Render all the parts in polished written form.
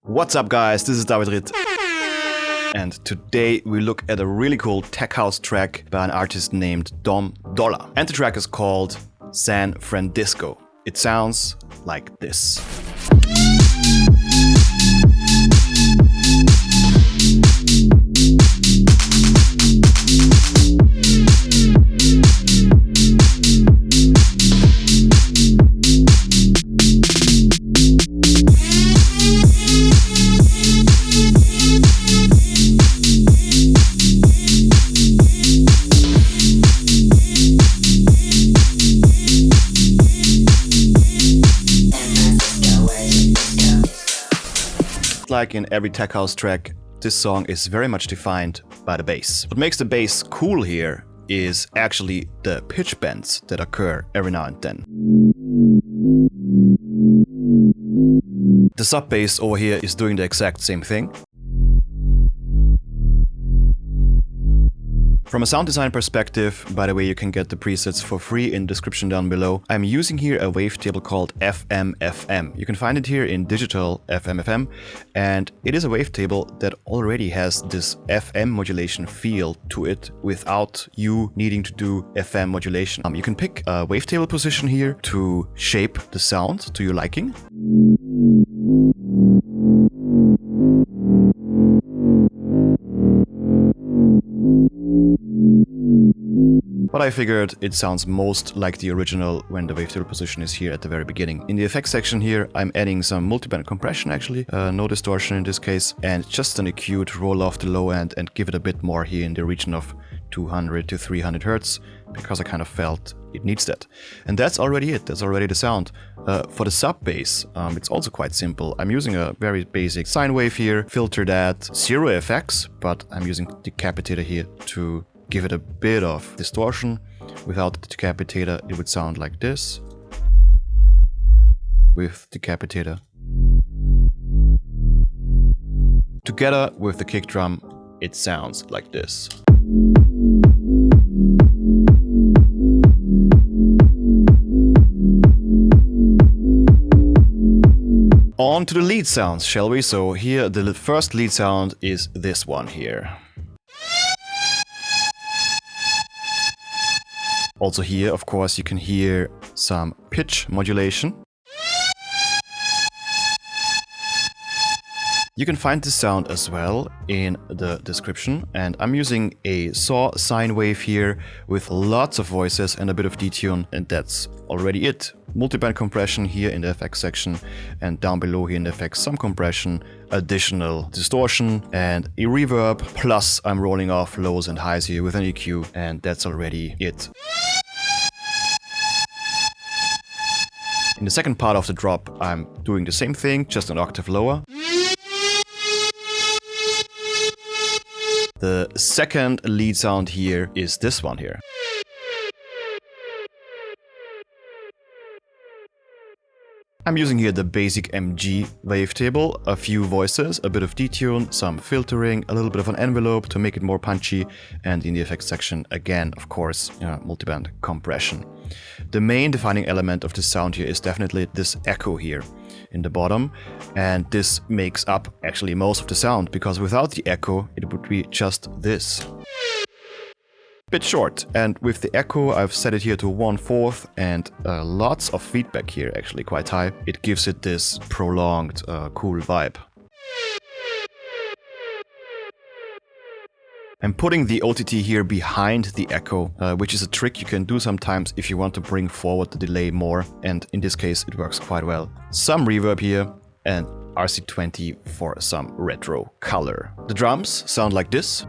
What's up guys, this is David Ritt. And today we look at a really cool tech house track by an artist named Dom Dolla. And the track is called San Frandisco. It sounds like this. Like in every tech house track, this song is very much defined by the bass. What makes the bass cool here is actually the pitch bends that occur every now and then. The sub bass over here is doing the exact same thing. From a sound design perspective, by the way, you can get the presets for free in the description down below. I'm using here a wavetable called FM-FM. You can find it here in digital FM-FM, and it is a wavetable that already has this FM modulation feel to it without you needing to do FM modulation. You can pick a wavetable position here to shape the sound to your liking. But I figured it sounds most like the original when the wavetable position is here at the very beginning. In the effects section here, I'm adding some multiband compression actually, no distortion in this case, and just an EQ to roll off the low end and give it a bit more here in the region of 200 to 300 Hertz, because I kind of felt it needs that. And that's already it, that's already the sound. For the sub bass, it's also quite simple. I'm using a very basic sine wave here, filter that, zero effects, but I'm using decapitator here to give it a bit of distortion. Without the decapitator, it would sound like this. With decapitator. Together with the kick drum, it sounds like this. On to the lead sounds, shall we? So here, the first lead sound is this one here. Also here, of course, you can hear some pitch modulation. You can find this sound as well in the description, and I'm using a saw sine wave here with lots of voices and a bit of detune, and that's already it. Multiband compression here in the effects section, and down below here in the effects some compression, additional distortion and a reverb, plus I'm rolling off lows and highs here with an EQ, and that's already it. In the second part of the drop, I'm doing the same thing, just an octave lower. The second lead sound here is this one here. I'm using here the basic MG wavetable, a few voices, a bit of detune, some filtering, a little bit of an envelope to make it more punchy, and in the effects section, again, of course, multiband compression. The main defining element of this sound here is definitely this echo here in the bottom, and this makes up actually most of the sound, because without the echo, it would be just this. Bit short, and with the echo I've set it here to 1/4, and lots of feedback here, actually quite high. It gives it this prolonged, cool vibe. I'm putting the OTT here behind the echo, which is a trick you can do sometimes if you want to bring forward the delay more, and in this case it works quite well. Some reverb here, and RC20 for some retro color. The drums sound like this.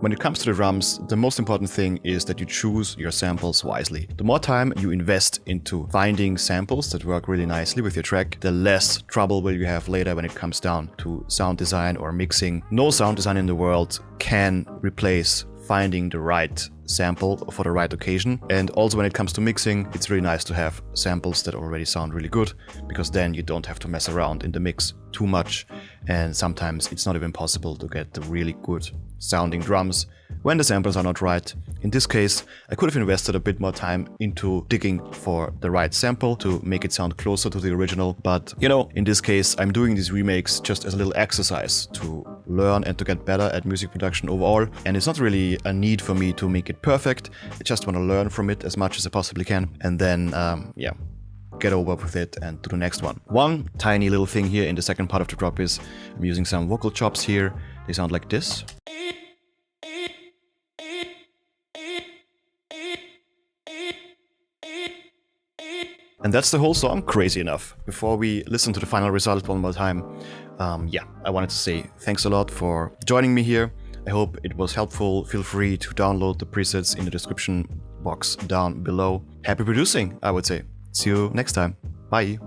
When it comes to the drums, the most important thing is that you choose your samples wisely. The more time you invest into finding samples that work really nicely with your track, the less trouble will you have later when it comes down to sound design or mixing. No sound design in the world can replace finding the right sample for the right occasion. And also when it comes to mixing, it's really nice to have samples that already sound really good, because then you don't have to mess around in the mix too much. And sometimes it's not even possible to get the really good sounding drums when the samples are not right. In this case, I could have invested a bit more time into digging for the right sample to make it sound closer to the original. But, you know, in this case, I'm doing these remakes just as a little exercise to learn and to get better at music production overall. And it's not really a need for me to make it perfect. I just want to learn from it as much as I possibly can. And then, yeah, get over with it and do the next one. One tiny little thing here in the second part of the drop is I'm using some vocal chops here. They sound like this. And that's the whole song, crazy enough. Before we listen to the final result one more time, yeah, I wanted to say thanks a lot for joining me here. I hope it was helpful. Feel free to download the presets in the description box down below. Happy producing, I would say. See you next time. Bye.